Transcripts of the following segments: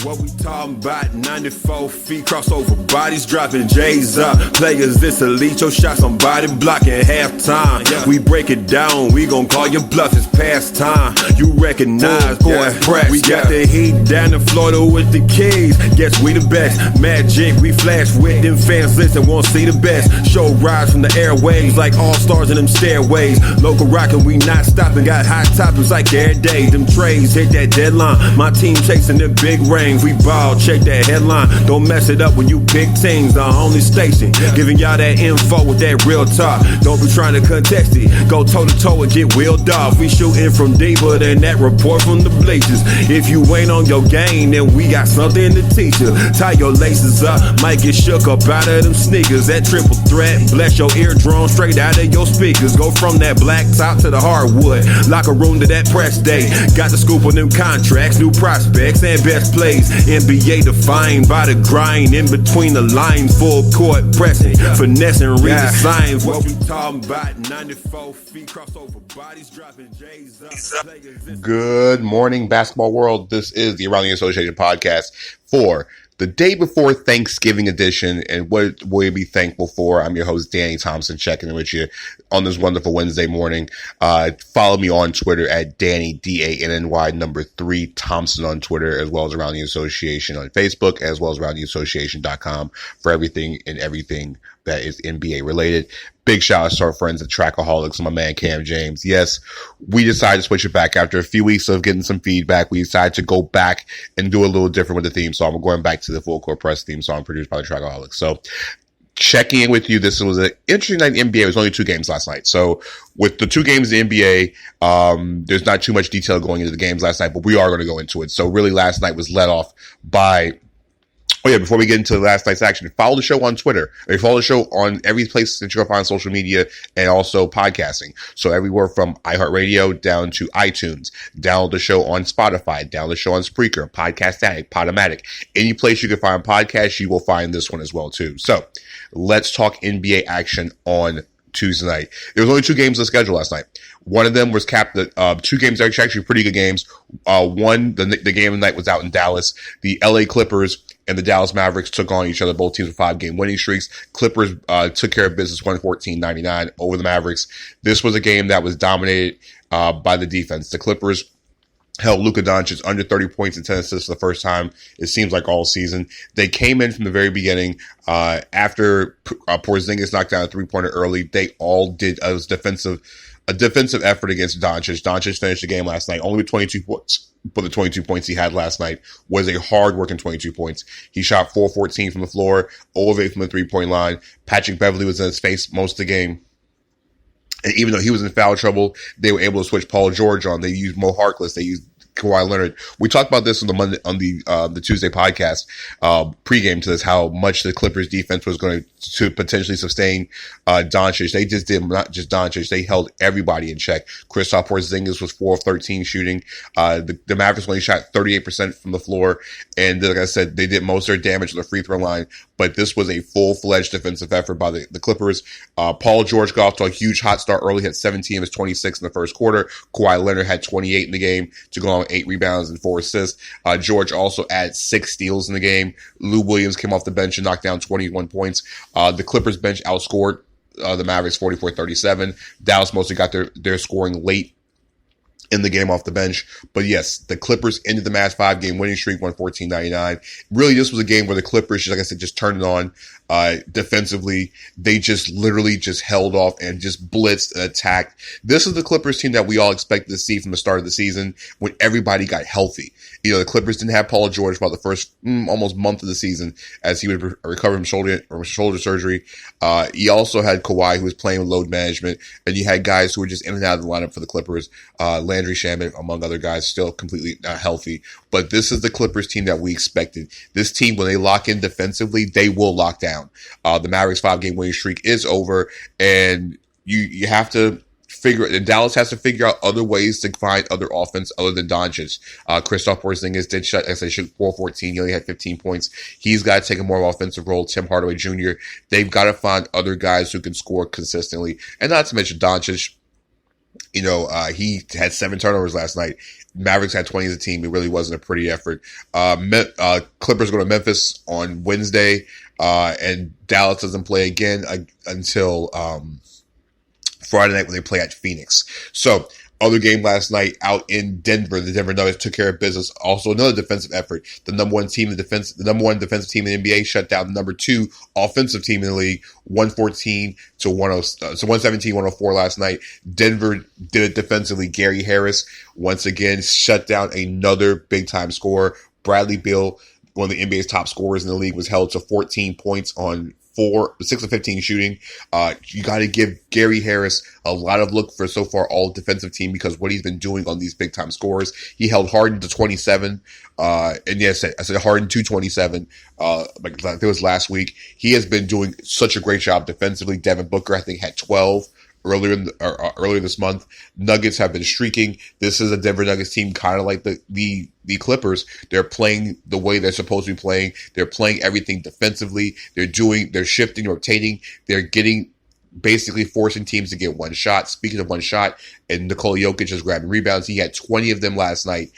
What we talking about? 94 feet, crossover bodies dropping J's up. Players this elite, your shots on body blocking halftime. We break it down, we gon' call your bluff, it's past time. You recognize, boy, press. We got the heat down in Florida with the keys. Guess we the best. Magic, we flash with them fans listen, won't see the best. Show rise from the airwaves like all stars in them stairways. Local rockin', we not stopping, got hot topics like every day. Them trades hit that deadline. My team chasing the big range. We ball, check that headline. Don't mess it up when you pick teams. The only station giving y'all that info with that real talk. Don't be trying to contest it. Go toe to toe and get wheeled off. We shooting from deeper than that report from the bleachers. If you ain't on your game, then we got something to teach you. Tie your laces up, might get shook up out of them sneakers. That triple threat, bless your eardrum straight out of your speakers. Go from that black top to the hardwood. Locker room to that press day. Got the scoop on them contracts, new prospects and best plays. NBA defined by the grind, in between the lines, full court pressing, finessing, redesign. What we talking about? 94 feet, crossover bodies dropping J's up. Good morning, basketball world. This is the Around the Association podcast for the day before Thanksgiving edition, and what we'll be thankful for. I'm your host, Danny Thompson, checking in with you on this wonderful Wednesday morning. Follow me on Twitter at Danny, DANNY, number 3, Thompson on Twitter, as well as Around the Association on Facebook, as well as AroundTheAssociation.com for everything that is NBA related. Big shout out to our friends at Trackaholics and my man Cam James. Yes, we decided to switch it back after a few weeks of getting some feedback. We decided to go back and do a little different with the theme song. We're going back to the full court press theme song produced by the Trackaholics. So checking in with you. This was an interesting night in the NBA. It was only 2 games last night. So with the 2 games in the NBA, there's not too much detail going into the games last night, but we are going to go into it. So really last night was led off by before we get into last night's action, follow the show on Twitter. Or follow the show on every place that you're going to find social media and also podcasting. So everywhere from iHeartRadio down to iTunes. Download the show on Spotify. Download the show on Spreaker, Podcast Addict, Podomatic. Any place you can find podcasts, you will find this one as well too. So let's talk NBA action on Tuesday night. There was only 2 games on the schedule last night. One of them was capped at 2 games that are actually pretty good games. One, the game of the night was out in Dallas. The LA Clippers and the Dallas Mavericks took on each other. Both teams with 5-game winning streaks. Clippers took care of business 114-99 over the Mavericks. This was a game that was dominated by the defense. The Clippers held Luka Doncic under 30 points and 10 assists for the first time, it seems like, all season. They came in from the very beginning. After Porzingis knocked down a 3-pointer early, they all did a defensive effort against Doncic. Doncic finished the game last night only with 22 points. But the 22 points he had last night was a hard-working 22 points. He shot 4-14 from the floor, 0 of 8 from the 3-point line. Patrick Beverley was in his face most of the game. And even though he was in foul trouble, they were able to switch Paul George on. They used Mo Harkless. They used Kawhi Leonard. We talked about this on the Tuesday podcast, pregame to this, how much the Clippers defense was going to potentially sustain, Doncic. They just did not just Doncic. They held everybody in check. Kristaps Porzingis was 4 of 13 shooting. The Mavericks only shot 38% from the floor. And like I said, they did most of their damage on the free throw line, but this was a full-fledged defensive effort by the Clippers. Paul George got off to a huge hot start early, had 17 of his 26 in the first quarter. Kawhi Leonard had 28 in the game to go on 8 rebounds and 4 assists. George also added 6 steals in the game. Lou Williams came off the bench and knocked down 21 points. The Clippers bench outscored the Mavericks 44-37. Dallas mostly got their scoring late in the game off the bench. But yes, the Clippers ended the Mavs 5-game winning streak, 114-99. Really, this was a game where the Clippers, like I said, just turned it on. Defensively, they just literally just held off and just blitzed and attacked. This is the Clippers team that we all expected to see from the start of the season when everybody got healthy. You know, the Clippers didn't have Paul George for about the first almost month of the season as he would recover from shoulder surgery. He also had Kawhi, who was playing with load management, and you had guys who were just in and out of the lineup for the Clippers. Landry Shamet, among other guys, still completely not healthy. But this is the Clippers team that we expected. This team, when they lock in defensively, they will lock down. The Mavericks 5-game winning streak is over, and you have to and Dallas has to figure out other ways to find other offense other than Doncic. Kristaps Porzingis did shoot 4-14. He only had 15 points. He's got to take a more offensive role. Tim Hardaway Jr. They've got to find other guys who can score consistently. And not to mention Doncic. He had 7 turnovers last night. Mavericks had 20 as a team. It really wasn't a pretty effort. Clippers go to Memphis on Wednesday, and Dallas doesn't play again until Friday night when they play at Phoenix. So, other game last night out in Denver, the Denver Nuggets took care of business. Also, another defensive effort. The number one defensive team in the NBA shut down the number 2 offensive team in the league, 114 to 117, 104 last night. Denver did it defensively. Gary Harris once again shut down another big time scorer. Bradley Beal, one of the NBA's top scorers in the league, was held to 14 points on 6 of 15 shooting. You got to give Gary Harris a lot of look for so far all defensive team, because what he's been doing on these big time scores. He held Harden to 27. And yes, I said Harden to 27. Like it was last week. He has been doing such a great job defensively. Devin Booker, I think, had 12 earlier this month. Nuggets have been streaking. This is a Denver Nuggets team kind of like the Clippers. They're playing the way they're supposed to be playing. They're playing everything defensively. They're shifting, rotating. They're basically forcing teams to get one shot. Speaking of one shot, and Nikola Jokic is grabbing rebounds. He had 20 of them last night.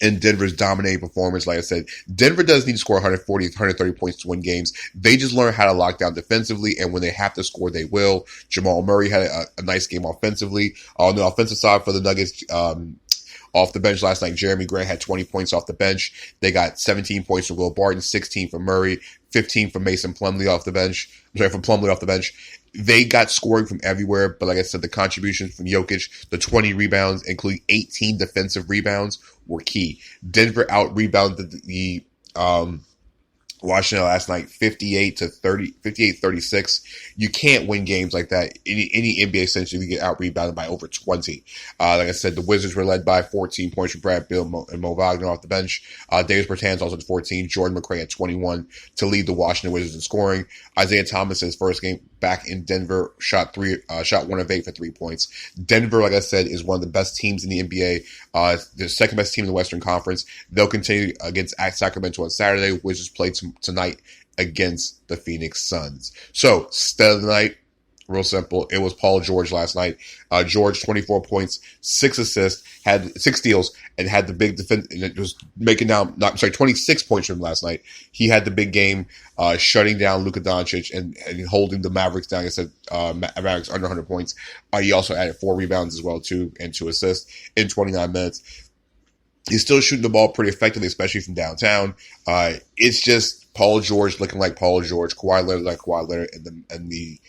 In Denver's dominating performance, like I said, Denver does need to score 140, 130 points to win games. They just learn how to lock down defensively, and when they have to score, they will. Jamal Murray had a nice game offensively. On the offensive side for the Nuggets, off the bench last night, Jeremy Grant had 20 points off the bench. They got 17 points from Will Barton, 16 from Murray, 15 from Mason Plumlee off the bench. From Plumlee off the bench. They got scoring from everywhere, but like I said, the contributions from Jokic, the 20 rebounds, including 18 defensive rebounds, were key. Denver out-rebounded the Washington last night 58-36. You can't win games like that. Any NBA century, you get out-rebounded by over 20. Like I said, the Wizards were led by 14 points from Brad Beal and Mo Wagner off the bench. Davis Bertans also at 14. Jordan McRae at 21 to lead the Washington Wizards in scoring. Isaiah Thomas, his first game back in Denver, shot 1 of 8 for 3 points. Denver, like I said, is one of the best teams in the NBA. The second best team in the Western Conference. They'll continue against Sacramento on Saturday. Wizards play tonight against the Phoenix Suns. So, stat of the night, real simple. It was Paul George last night. George, 24 points, 6 assists, had 6 steals, and had the big defense. And it was 26 points from him last night. He had the big game, shutting down Luka Doncic and holding the Mavericks down. I said Mavericks under 100 points. He also added 4 rebounds as well, too, and 2 assists in 29 minutes. He's still shooting the ball pretty effectively, especially from downtown. It's just Paul George looking like Paul George, Kawhi Leonard like Kawhi Leonard, and the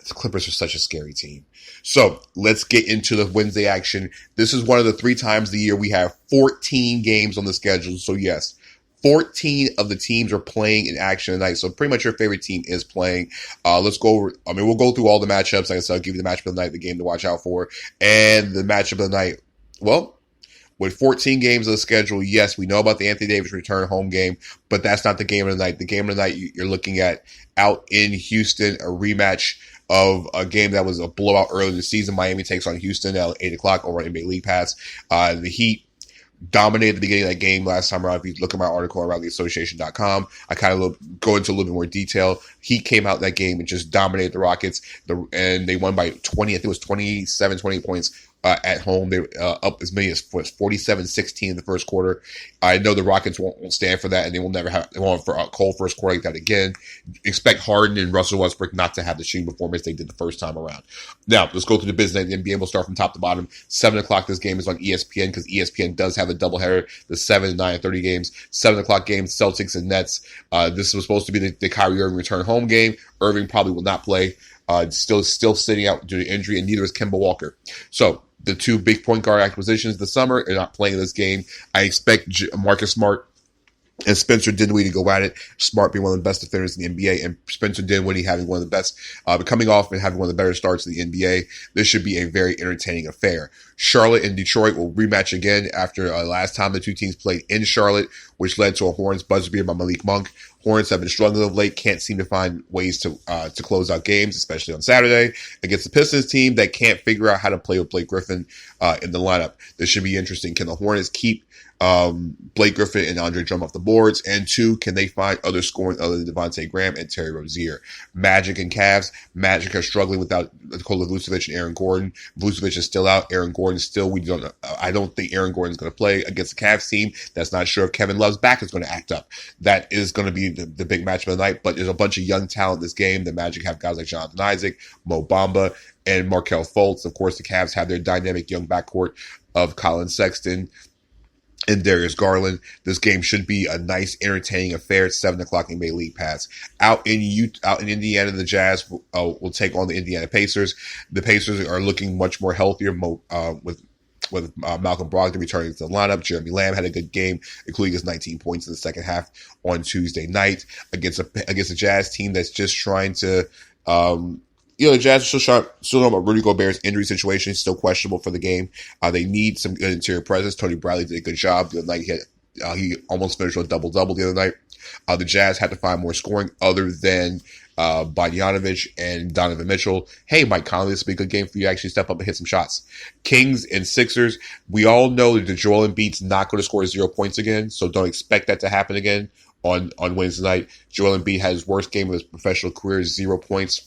Clippers are such a scary team. So let's get into the Wednesday action. This is one of the 3 times of the year we have 14 games on the schedule. So yes, 14 of the teams are playing in action tonight. So pretty much your favorite team is playing. Let's go. We'll go through all the matchups. Like I said, I'll give you the matchup of the night, the game to watch out for, and the matchup of the night. Well, with 14 games on the schedule, yes, we know about the Anthony Davis return home game, but that's not the game of the night. The game of the night you're looking at out in Houston, a rematch of a game that was a blowout earlier in the season. Miami takes on Houston at 8 o'clock over NBA League Pass. The Heat dominated the beginning of that game last time around. If you look at my article around theassociation.com, I kind of go into a little bit more detail. He came out that game and just dominated the Rockets, and they won by 20. I think it was 27, 28 points. At home, they were up as many as 47-16 in the first quarter. I know the Rockets won't stand for that, and they won't for a cold first quarter like that again. Expect Harden and Russell Westbrook not to have the shooting performance they did the first time around. Now, let's go through the business. The NBA will start from top to bottom. 7 o'clock, this game is on ESPN because ESPN does have a doubleheader, the 7, 9, and 30 games. 7 o'clock game, Celtics and Nets. This was supposed to be the Kyrie Irving return home game. Irving probably will not play. Still sitting out due to injury, and neither is Kemba Walker. So, the 2 big point guard acquisitions this summer are not playing this game. I expect Marcus Smart and Spencer Dinwiddie to go at it. Smart being one of the best defenders in the NBA, and Spencer Dinwiddie having one of the best, coming off and having one of the better starts in the NBA. This should be a very entertaining affair. Charlotte and Detroit will rematch again after last time the two teams played in Charlotte, which led to a Hornets buzzer beater by Malik Monk. Hornets have been struggling of late, can't seem to find ways to close out games, especially on Saturday against the Pistons team that can't figure out how to play with Blake Griffin in the lineup. This should be interesting. Can the Hornets keep Blake Griffin and Andre Drummond off the boards? And two, can they find other scoring other than Devontae Graham and Terry Rozier? Magic and Cavs. Magic are struggling without Nikola Vucevic and Aaron Gordon. Vucevic is still out. Aaron Gordon still. I don't think Aaron Gordon is going to play against the Cavs team that's not sure if Kevin Love's back is going to act up. That is going to be the big match of the night. But there's a bunch of young talent in this game. The Magic have guys like Jonathan Isaac, Mo Bamba, and Markelle Fultz. Of course, the Cavs have their dynamic young backcourt of Colin Sexton and Darius Garland. This game should be a nice, entertaining affair at 7 o'clock in May League Pass. Out in Indiana, the Jazz will take on the Indiana Pacers. The Pacers are looking much more healthier with Malcolm Brogdon returning to the lineup. Jeremy Lamb had a good game, including his 19 points in the second half on Tuesday night against a Jazz team that's just trying to. The Jazz are still know about Rudy Gobert's injury situation. He's still questionable for the game. They need some good interior presence. Tony Bradley did a good job the other night. He almost finished with a double-double the other night. The Jazz had to find more scoring other than Bogdanovic and Donovan Mitchell. Hey, Mike Conley, this will be a good game for you to actually step up and hit some shots. Kings and Sixers, we all know that Joel Embiid's not going to score 0 points again, so don't expect that to happen again on Wednesday night. Joel Embiid had his worst game of his professional career, 0 points.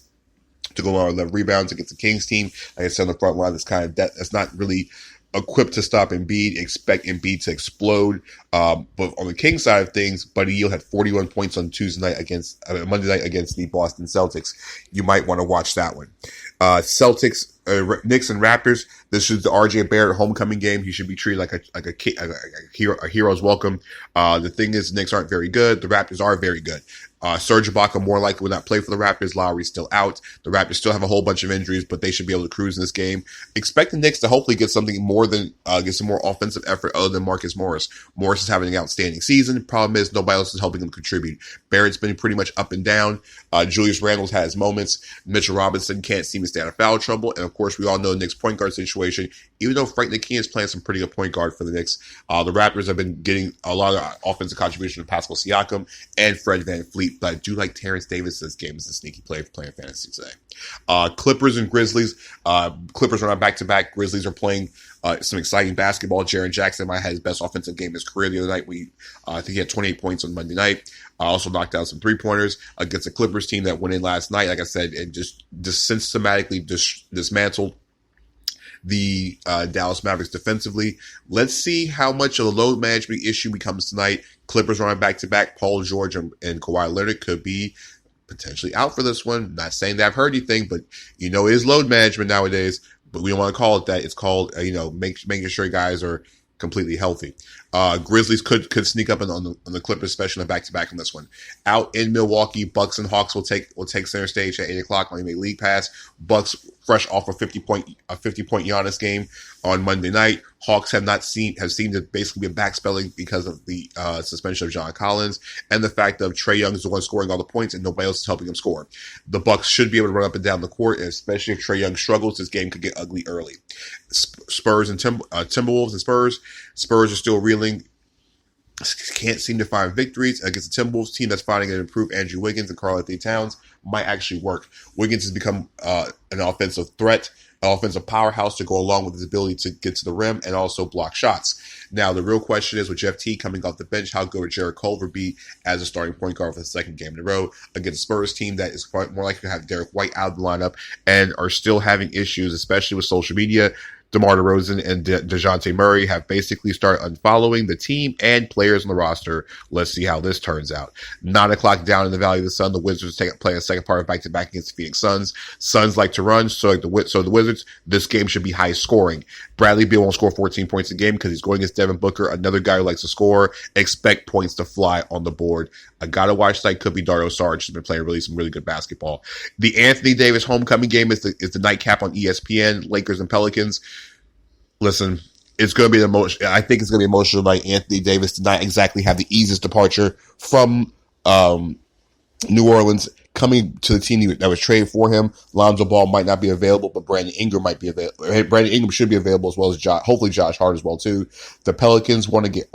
To go on 11 rebounds against the Kings team. Like I said, on the front line, that's not really equipped to stop Embiid. Expect Embiid to explode. But on the Kings side of things, Buddy Hield had 41 points on Monday night against the Boston Celtics. You might want to watch that one. Celtics, Knicks and Raptors. This is the RJ Barrett homecoming game. He should be treated like a hero's welcome. The thing is, the Knicks aren't very good. The Raptors are very good. Serge Ibaka more likely will not play for the Raptors. Lowry's still out. The Raptors still have a whole bunch of injuries, but they should be able to cruise in this game. Expect the Knicks to hopefully get something more than get some more offensive effort other than Marcus Morris. Morris is having an outstanding season. The problem is nobody else is helping him contribute. Barrett's been pretty much up and down. Julius Randle's had his moments. Mitchell Robinson can't seem to stay out of foul trouble. And of course, we all know the Knicks point guard situation. Even though Frank Ntilikina is playing some pretty good point guard for the Knicks, the Raptors have been getting a lot of offensive contribution from Pascal Siakam and Fred VanVleet. But I do like Terrence Davis this game as a sneaky play for playing fantasy today. Clippers and Grizzlies. Clippers are not back-to-back. Grizzlies are playing some exciting basketball. Jaren Jackson might have his best offensive game of his career the other night. I think he had 28 points on Monday night. Also knocked out some three-pointers against the Clippers team that went in last night, like I said, and just systematically dismantled the Dallas Mavericks defensively. Let's see how much of a load management issue becomes tonight. Clippers are on back-to-back. Paul George and Kawhi Leonard could be potentially out for this one. Not saying that I've heard anything, but it is load management nowadays. But we don't want to call it that. It's called, making sure guys are completely healthy. Grizzlies could sneak up on the Clippers, especially in the back-to-back on this one. Out in Milwaukee, Bucks and Hawks will take center stage at 8 o'clock on NBA League Pass. Bucks fresh off a 50-point Giannis game on Monday night. Hawks have seemed to basically be backspelling because of the suspension of John Collins and the fact that Trae Young is the one scoring all the points and nobody else is helping him score. The Bucks should be able to run up and down the court, and especially if Trae Young struggles, this game could get ugly early. Spurs and Timberwolves and Spurs. Spurs are still reeling. Can't seem to find victories against the Timberwolves team that's finding an improved Andrew Wiggins and Karl-Anthony Towns. Might actually work. Wiggins has become an offensive threat, an offensive powerhouse to go along with his ability to get to the rim and also block shots. Now, the real question is, with Jeff Teague coming off the bench, how good would Jarrett Culver be as a starting point guard for the second game in a row against a Spurs team that is more likely to have Derek White out of the lineup and are still having issues, especially with social media. DeMar DeRozan and DeJounte Murray have basically started unfollowing the team and players on the roster. Let's see how this turns out. 9 o'clock down in the Valley of the Sun, the Wizards play a second part of back-to-back against the Phoenix Suns. Suns like to run, so the Wizards, this game should be high scoring. Bradley Beal won't score 14 points a game because he's going against Devin Booker, another guy who likes to score. Expect points to fly on the board. I gotta watch tonight. Could be Dario Saric. He's been playing some really good basketball. The Anthony Davis homecoming game is the nightcap on ESPN. Lakers and Pelicans. Listen, it's going to be I think it's going to be emotional night. Anthony Davis did not exactly have the easiest departure from New Orleans. coming to the team that was traded for him. Lonzo Ball might not be available, but Brandon Ingram might be available. Brandon Ingram should be available as well as hopefully Josh Hart as well too. The Pelicans want to get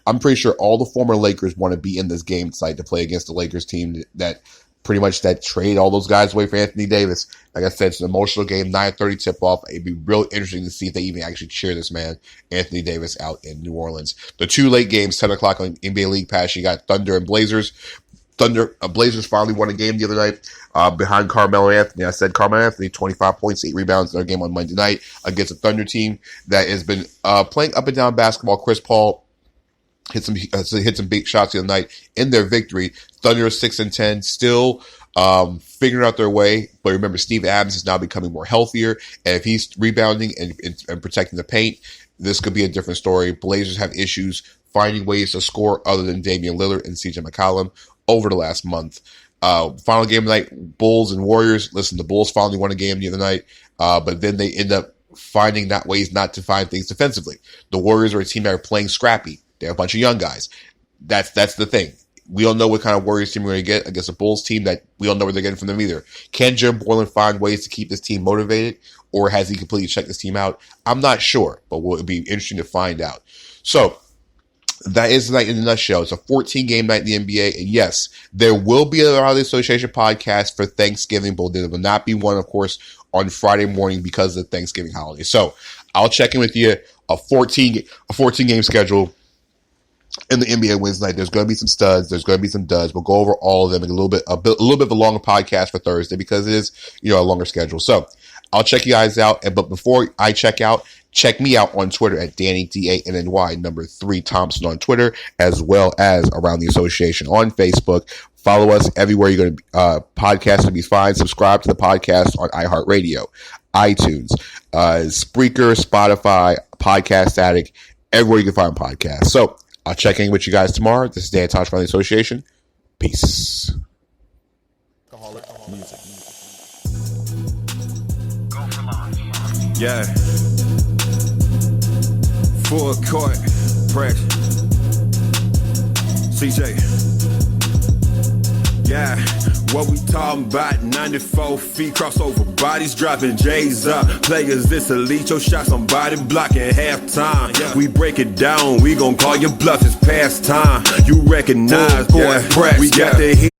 I'm pretty sure all the former Lakers want to be in this game tonight to play against the Lakers team that pretty much that trade all those guys away for Anthony Davis. Like I said, it's an emotional game, 9:30 tip-off. It'd be real interesting to see if they even actually cheer this man, Anthony Davis, out in New Orleans. The 2 late games, 10 o'clock on NBA League Pass, you got Thunder and Blazers. Blazers finally won a game the other night behind Carmelo Anthony. I said Carmelo Anthony, 25 points, 8 rebounds in their game on Monday night against a Thunder team that has been playing up and down basketball. Chris Paul hit some big shots the other night in their victory. Thunder is 6-10, still figuring out their way. But remember, Steve Adams is now becoming more healthier, and if he's rebounding and protecting the paint, this could be a different story. Blazers have issues finding ways to score other than Damian Lillard and CJ McCollum over the last month. Final game tonight, Bulls and Warriors. Listen, the Bulls finally won a game the other night, but then they end up finding ways not to find things defensively. The Warriors are a team that are playing scrappy. They're a bunch of young guys. That's the thing. We don't know what kind of Warriors team we're going to get against a Bulls team that we don't know what they're getting from them either. Can Jim Boylan find ways to keep this team motivated, or has he completely checked this team out? I'm not sure, but it'll be interesting to find out. So that is the night in a nutshell. It's a 14-game night in the NBA, and yes, there will be a Raleigh Association podcast for Thanksgiving, but there will not be one, of course, on Friday morning because of the Thanksgiving holiday. So I'll check in with you. A 14-game schedule in the NBA Wednesday night. There's going to be some studs. There's going to be some duds. We'll go over all of them in a little bit of a longer podcast for Thursday because it is, a longer schedule. So I'll check you guys out. But before I check out, check me out on Twitter at DannyDANNY 3 Thompson on Twitter, as well as Around the Association on Facebook. Follow us everywhere you're going to podcast to be fine. Subscribe to the podcast on iHeartRadio, iTunes, Spreaker, Spotify, Podcast Addict, everywhere you can find podcasts. So I'll check in with you guys tomorrow. This is Dan Thompson from the Association. Peace. Yeah. Full court pressure. CJ. Yeah. What we talking about? 94 feet, crossover bodies dropping J's up. Players this elite, your shots on body blocking halftime. Yeah. We break it down, we gon' call your bluff, it's past time. You recognize, boy, we got the heat.